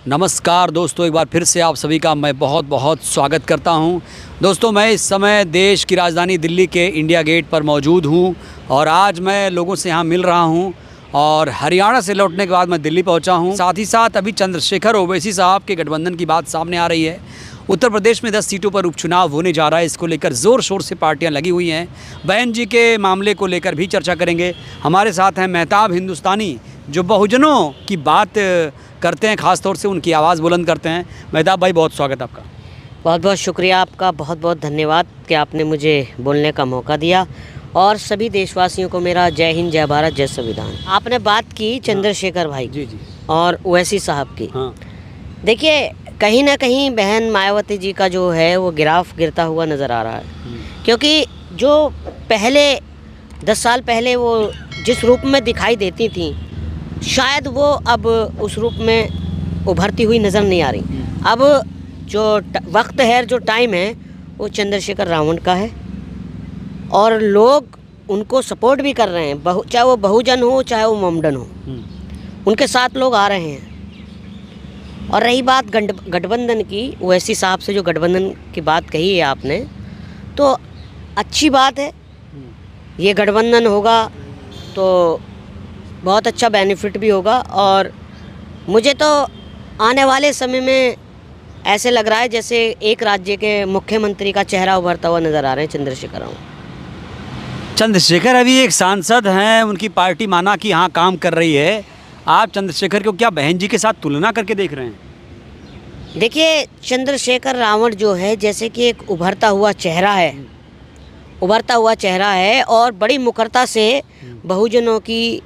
नमस्कार दोस्तों, एक बार फिर से आप सभी का मैं बहुत बहुत स्वागत करता हूं। दोस्तों, मैं इस समय देश की राजधानी दिल्ली के इंडिया गेट पर मौजूद हूं और आज मैं लोगों से यहां मिल रहा हूं और हरियाणा से लौटने के बाद मैं दिल्ली पहुंचा हूं। साथ ही साथ अभी चंद्रशेखर ओवैसी साहब के गठबंधन की बात सामने आ रही है। उत्तर प्रदेश में 10 सीटों पर उपचुनाव होने जा रहा है। इसको लेकर ज़ोर शोर से पार्टियां लगी हुई हैं। बहन जी के मामले को लेकर भी चर्चा करेंगे। हमारे साथ हैं मेहताब हिंदुस्तानी, जो बहुजनों की बात करते हैं, ख़ास तौर से उनकी आवाज़ बुलंद करते हैं। मेहताब भाई, बहुत स्वागत आपका। बहुत बहुत शुक्रिया आपका, बहुत बहुत धन्यवाद कि आपने मुझे बोलने का मौका दिया। और सभी देशवासियों को मेरा जय हिंद, जय भारत, जय संविधान। आपने बात की चंद्रशेखर भाई जी जी और ओवैसी साहब की। हाँ, देखिए, कहीं ना कहीं बहन मायावती जी का जो है वो गिराफ गिरता हुआ नज़र आ रहा है, क्योंकि जो पहले 10 साल पहले वो जिस रूप में दिखाई देती थी, शायद वो अब उस रूप में उभरती हुई नज़र नहीं आ रही। अब जो वक्त है, जो टाइम है, वो चंद्रशेखर रावण का है और लोग उनको सपोर्ट भी कर रहे हैं। चाहे वो बहुजन हो, चाहे वो मोमडन हो, उनके साथ लोग आ रहे हैं। और रही बात गठबंधन की, ओवैसी साहब से जो गठबंधन की बात कही है आपने, तो अच्छी बात है। ये गठबंधन होगा तो बहुत अच्छा बेनिफिट भी होगा। और मुझे तो आने वाले समय में ऐसे लग रहा है जैसे एक राज्य के मुख्यमंत्री का चेहरा उभरता हुआ नज़र आ रहे हैं चंद्रशेखर रावण। चंद्रशेखर अभी एक सांसद हैं, उनकी पार्टी माना कि यहाँ काम कर रही है। आप चंद्रशेखर को क्या बहन जी के साथ तुलना करके देख रहे हैं? देखिए, चंद्रशेखर रावण जो है जैसे कि एक उभरता हुआ चेहरा है, उभरता हुआ चेहरा है और बड़ी मुखरता से बहुजनों की,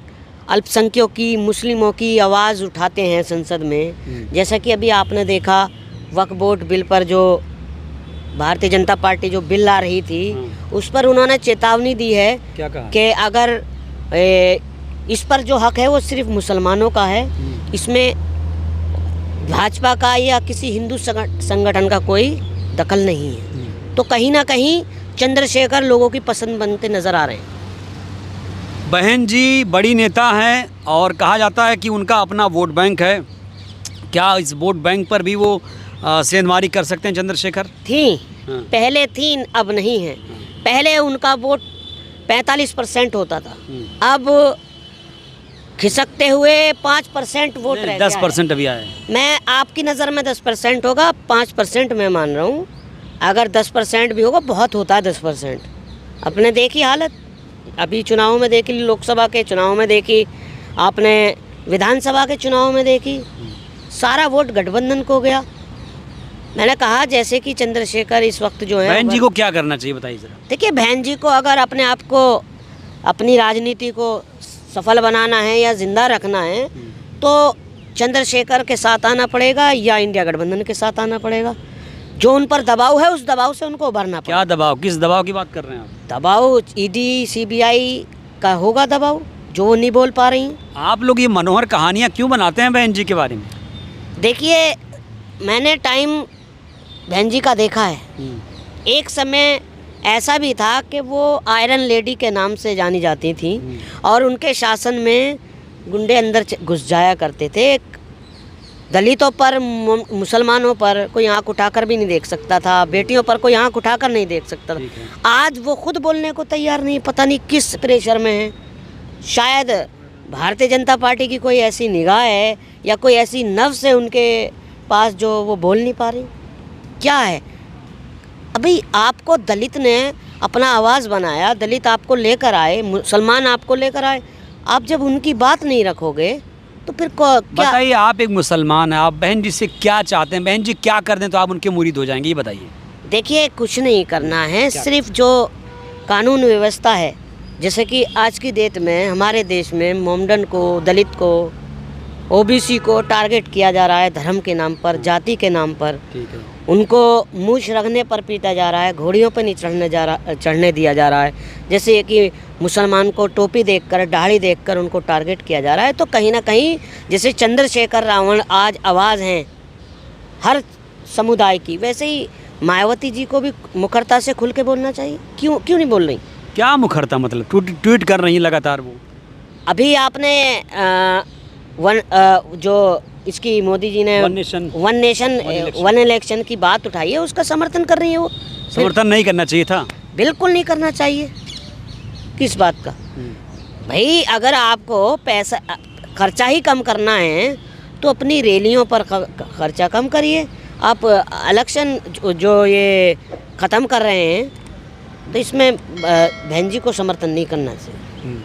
अल्पसंख्यकों की, मुस्लिमों की आवाज़ उठाते हैं संसद में। जैसा कि अभी आपने देखा वक्फ बोर्ड बिल पर, जो भारतीय जनता पार्टी जो बिल ला रही थी, उस पर उन्होंने चेतावनी दी है। क्या कहा? कि अगर इस पर जो हक है वो सिर्फ मुसलमानों का है, इसमें भाजपा का या किसी हिंदू संगठन का कोई दखल नहीं है। तो कहीं ना कहीं चंद्रशेखर लोगों की पसंद बनते नज़र आ रहे हैं। बहन जी बड़ी नेता हैं और कहा जाता है कि उनका अपना वोट बैंक है। क्या इस वोट बैंक पर भी वो सेंधमारी कर सकते हैं चंद्रशेखर? पहले थी, अब नहीं है। पहले उनका वोट 45% होता था, अब खिसकते हुए 5% वोट रह गया 10% अभी आया है। मैं आपकी नज़र में 10% होगा, 5% मैं मान रहा हूँ। अगर 10% भी होगा, बहुत होता है 10%। अपने देखी हालत, अभी चुनाव में देखी, लोकसभा के चुनाव में देखी आपने, विधानसभा के चुनाव में देखी, सारा वोट गठबंधन को गया। मैंने कहा जैसे कि चंद्रशेखर इस वक्त जो है, बहन जी को क्या करना चाहिए बताइए जरा। देखिए, बहन जी को अगर अपने आप को, अपनी राजनीति को सफल बनाना है या जिंदा रखना है, तो चंद्रशेखर के साथ आना पड़ेगा या इंडिया गठबंधन के साथ आना पड़ेगा। जो उन पर दबाव है, उस दबाव से उनको उभरना पड़ेगा। क्या दबाव? किस दबाव की बात कर रहे हैं आप? दबाव ईडी सीबीआई का होगा दबाव, जो वो नहीं बोल पा रही हैं। आप लोग ये मनोहर कहानियाँ क्यों बनाते हैं बहन जी के बारे में? देखिए, मैंने टाइम बहन जी का देखा है। एक समय ऐसा भी था कि वो आयरन लेडी के नाम से जानी जाती थी और उनके शासन में गुंडे अंदर घुस जाया करते थे। दलितों पर, मुसलमानों पर कोई आंख उठाकर भी नहीं देख सकता था, बेटियों पर कोई आंख उठाकर नहीं देख सकता था। आज वो खुद बोलने को तैयार नहीं, पता नहीं किस प्रेशर में है। शायद भारतीय जनता पार्टी की कोई ऐसी निगाह है या कोई ऐसी नफ्स है उनके पास जो वो बोल नहीं पा रही। क्या है? अभी आपको दलित ने अपना आवाज़ बनाया, दलित आपको लेकर आए, मुसलमान आपको लेकर आए। आप जब उनकी बात नहीं रखोगे तो फिर क्या? बताइए, आप एक मुसलमान हैं, आप बहन जी से क्या चाहते हैं? बहन जी क्या कर दें तो आप उनके मुरीद हो जाएंगे, ये बताइए। देखिए, कुछ नहीं करना है, सिर्फ जो कानून व्यवस्था है, जैसे कि आज की डेट में हमारे देश में मोमडन को, दलित को, ओबीसी को टारगेट किया जा रहा है धर्म के नाम पर, जाति के नाम पर। ठीक है। उनको मूछ रखने पर पीटा जा रहा है, घोड़ियों पर नहीं चढ़ने दिया जा रहा है। जैसे कि मुसलमान को टोपी देखकर, दाढ़ी देखकर उनको टारगेट किया जा रहा है। तो कहीं ना कहीं जैसे चंद्रशेखर रावण आज आवाज़ हैं हर समुदाय की, वैसे ही मायावती जी को भी मुखरता से खुल के बोलना चाहिए। क्यों नहीं बोल रही? क्या मुखरता? मतलब ट्वीट कर रही हैं लगातार वो। अभी आपने जो इसकी मोदी जी ने वन नेशन वन इलेक्शन की बात उठाई है, उसका समर्थन कर रही है वो। समर्थन नहीं करना चाहिए था। बिल्कुल नहीं करना चाहिए। किस बात का? भाई अगर आपको पैसा खर्चा ही कम करना है तो अपनी रैलियों पर खर्चा कम करिए। आप इलेक्शन जो ये ख़त्म कर रहे हैं तो इसमें बहन जी को समर्थन नहीं करना चाहिए।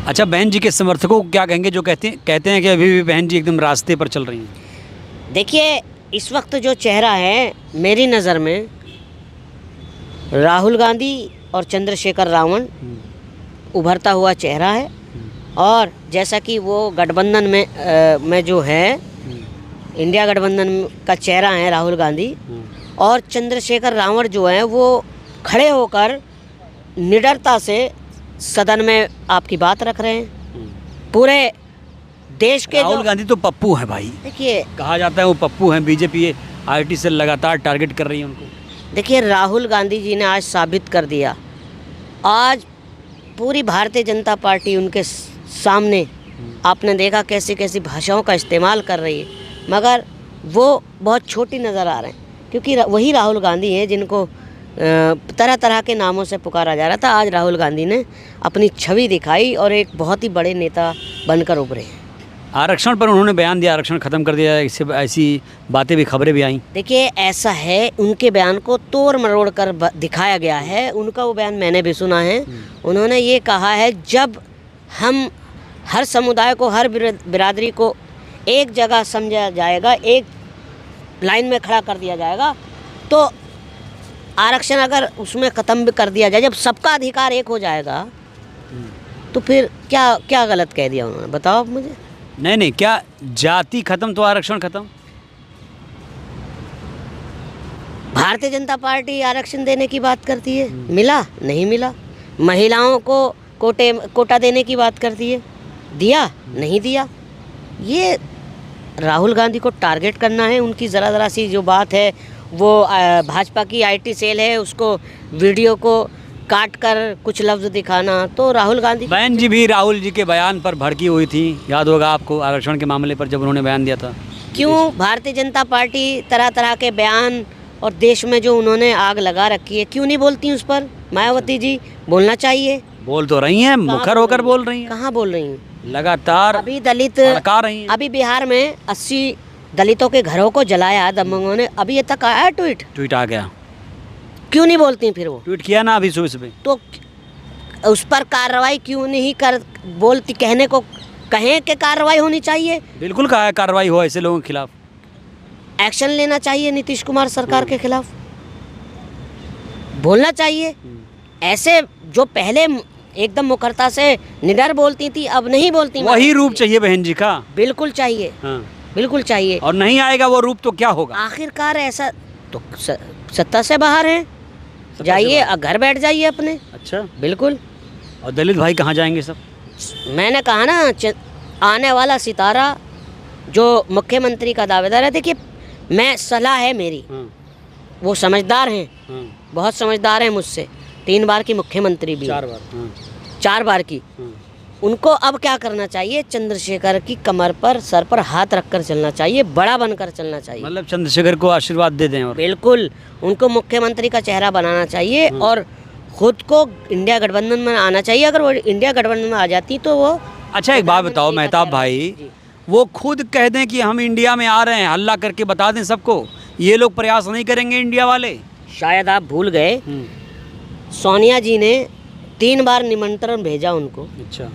अच्छा, बहन जी के समर्थकों को क्या कहेंगे जो कहते हैं कि अभी भी बहन जी एकदम रास्ते पर चल रही हैं? देखिए, इस वक्त जो चेहरा है मेरी नज़र में राहुल गांधी और चंद्रशेखर रावण उभरता हुआ चेहरा है। और जैसा कि वो गठबंधन में जो है इंडिया गठबंधन का चेहरा है राहुल गांधी, और चंद्रशेखर रावण जो है वो खड़े होकर निडरता से सदन में आपकी बात रख रहे हैं। पूरे देश के राहुल गांधी तो पप्पू है भाई, देखिए कहा जाता है वो पप्पू हैं। बीजेपी आईटी से लगातार टारगेट कर रही है उनको। देखिए, राहुल गांधी जी ने आज साबित कर दिया। आज पूरी भारतीय जनता पार्टी उनके सामने आपने देखा कैसी कैसी भाषाओं का इस्तेमाल कर रही है, मगर वो बहुत छोटी नज़र आ रहे हैं क्योंकि वही राहुल गांधी हैं जिनको तरह तरह के नामों से पुकारा जा रहा था। आज राहुल गांधी ने अपनी छवि दिखाई और एक बहुत ही बड़े नेता बनकर उभरे। आरक्षण पर उन्होंने बयान दिया, आरक्षण खत्म कर दिया, इससे ऐसी बातें भी, खबरें भी आई। देखिए, ऐसा है, उनके बयान को तोड़ मरोड़ कर दिखाया गया है। उनका वो बयान मैंने भी सुना है। उन्होंने ये कहा है जब हम हर समुदाय को, हर बिरादरी को एक जगह समझा जाएगा, एक लाइन में खड़ा कर दिया जाएगा, तो आरक्षण अगर उसमें ख़त्म भी कर दिया जाए, जब सबका अधिकार एक हो जाएगा, तो फिर क्या क्या गलत कह दिया उन्होंने, बताओ आप मुझे। नहीं, क्या जाति खत्म तो आरक्षण खत्म? भारतीय जनता पार्टी आरक्षण देने की बात करती है, मिला नहीं मिला। महिलाओं को कोटा देने की बात करती है, दिया नहीं दिया। ये राहुल गांधी को टारगेट करना है। उनकी ज़रा सी जो बात है वो भाजपा की आईटी सेल है, उसको वीडियो को काट कर कुछ लफ्ज़ दिखाना, तो राहुल गांधी। बहन जी भी राहुल जी के बयान पर भड़की हुई थी, याद होगा आपको, आरक्षण के मामले पर जब उन्होंने बयान दिया था। क्यों भारतीय जनता पार्टी तरह तरह के बयान और देश में जो उन्होंने आग लगा रखी है, क्यों नहीं बोलती उस पर? मायावती जी बोलना चाहिए। बोल तो रही हैं, मुखर होकर बोल रही हैं। कहाँ बोल रही हैं? लगातार अभी दलित भड़का रही हैं। अभी बिहार में 80 दलितों के घरों को जलाया दबंगों ने, अभी ये तक आया ट्वीट आ गया। क्यों नहीं बोलती फिर वो? ट्वीट किया ना अभी सुबह। तो उस पर कार्रवाई क्यों नहीं कर बोलती? कहने को कहें कि कार्रवाई होनी चाहिए। बिल्कुल कहा है कार्रवाई हो ऐसे लोगों के खिलाफ, एक्शन लेना चाहिए नीतीश कुमार सरकार के खिलाफ, बोलना चाहिए। ऐसे जो पहले एकदम मुखरता से निडर बोलती थी, अब नहीं बोलती। वही रूप चाहिए बहन जी का। बिल्कुल चाहिए, बिल्कुल चाहिए। और नहीं आएगा वो रूप तो क्या होगा? आखिरकार ऐसा तो सत्ता से बाहर है, जाइए घर बैठ जाइए अपने। अच्छा, बिल्कुल। और दलित भाई कहाँ जाएंगे सब? मैंने कहा ना, आने वाला सितारा जो मुख्यमंत्री का दावेदार है। देखिए, मैं सलाह है मेरी, वो समझदार हैं, बहुत समझदार हैं मुझसे, 3 बार की मुख्यमंत्री भी, 4 बार की। उनको अब क्या करना चाहिए? चंद्रशेखर की कमर पर, सर पर हाथ रखकर चलना चाहिए, बड़ा बनकर चलना चाहिए। मतलब चंद्रशेखर को आशीर्वाद दे दें। और बिल्कुल, उनको मुख्यमंत्री का चेहरा बनाना चाहिए और खुद को इंडिया गठबंधन में आना चाहिए। अगर वो इंडिया गठबंधन में आ जाती तो वो। अच्छा, एक बात बताओ मेहताब भाई, वो खुद कह दें कि हम इंडिया में आ रहे हैं, हल्ला करके बता दें सबको, ये लोग प्रयास नहीं करेंगे इंडिया वाले? शायद आप भूल गए, सोनिया जी ने 3 बार निमंत्रण भेजा उनको। अच्छा।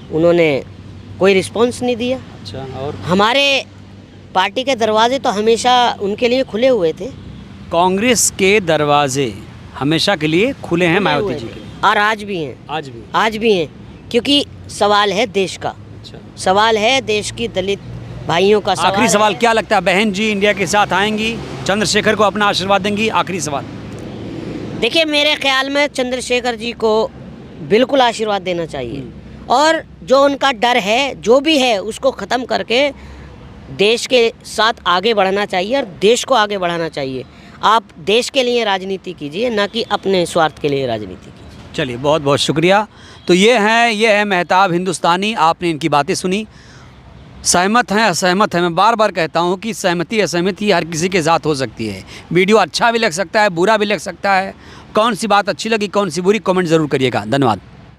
उन्होंने कोई रिस्पॉन्स नहीं दिया। अच्छा। और हमारे पार्टी के दरवाजे तो हमेशा उनके लिए खुले हुए थे। कांग्रेस के दरवाजे हमेशा के लिए खुले हैं मायावती जी के, और आज भी हैं। आज भी हैं, क्योंकि सवाल है देश का। अच्छा। सवाल है देश की दलित भाइयों का। आखिरी सवाल क्या लगता है, बहन जी इंडिया के साथ आएंगी, चंद्रशेखर को अपना आशीर्वाद देंगी? आखिरी सवाल। देखिए, मेरे ख्याल में चंद्रशेखर जी को बिल्कुल आशीर्वाद देना चाहिए, और जो उनका डर है, जो भी है, उसको ख़त्म करके देश के साथ आगे बढ़ना चाहिए और देश को आगे बढ़ाना चाहिए। आप देश के लिए राजनीति कीजिए, ना कि अपने स्वार्थ के लिए राजनीति कीजिए। चलिए, बहुत बहुत शुक्रिया। तो ये है मेहताब हिंदुस्तानी, आपने इनकी बातें सुनी। सहमत हैं असहमत हैं, मैं बार बार कहता हूं कि सहमति असहमति हर किसी के साथ हो सकती है। वीडियो अच्छा भी लग सकता है, बुरा भी लग सकता है। कौन सी बात अच्छी लगी, कौन सी बुरी, कमेंट ज़रूर करिएगा। धन्यवाद।